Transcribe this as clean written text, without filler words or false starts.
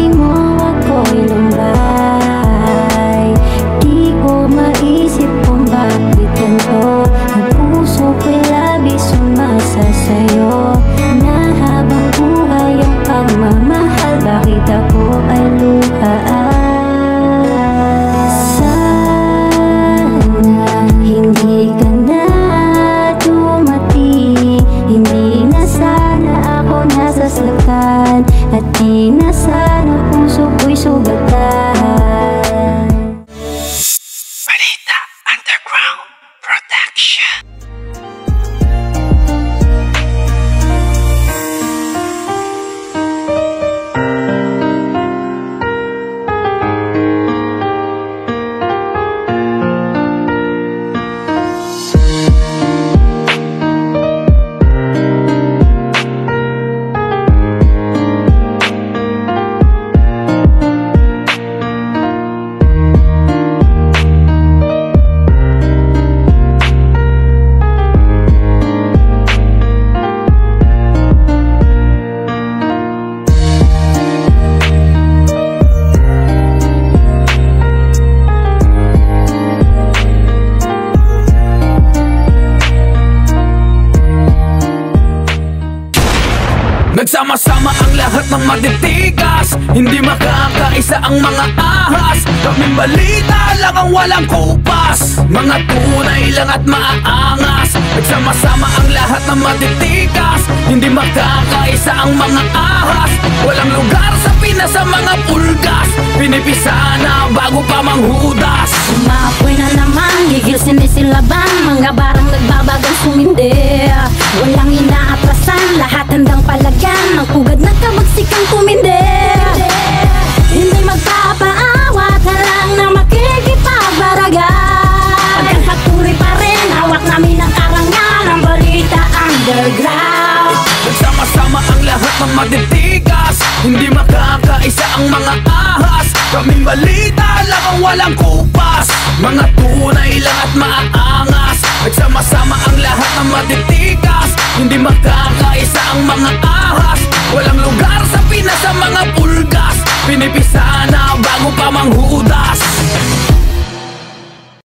tuwing mo ako'y lumbay. Di ko maisip kung bakit ganito. Ang puso ko'y labis umasa sa'yo, na habang buhay ang pagmamahal, bakit ako ay luhaan? Sana hindi ka na dumating, hindi na sana ako nasasaktan, at di na sana puso ko'y sugatan. Balita Underground Production. Nagsama-sama ang lahat ng matitigas, hindi makakaisa ang mga ahas. Kaming balita lang ang walang kupas, mga tunay lang at maaangas. Nagsama-sama ang lahat ng matitigas, hindi makakaisa ang mga ahas. Walang lugar sa Pinas sa mga pulgas, pinipisa na bago pa manghudas. Umapoy na naman, gigil sinisilaban, mga barang nagbabagang sumindi. Walang inaatrasan, lahat handang palagyan, ang pugad na kabagsikang tumindi. Hindi magpapaawat, halang na makikipabaragan. Pagkakaturi pa rin, hawak namin ang karangal, ang balita underground. Nagsama-sama ang lahat ng matitigas, hindi makakaisa ang mga ahas. Kaming balita lang ang walang kupas, mga tunay lang at maaangas. Nagsama-sama ang lahat ng matitigas, hindi makakaisa ang mga ahas. Walang lugar sa Pinas sa mga pulgas, pinipisa na bago pa manghudas.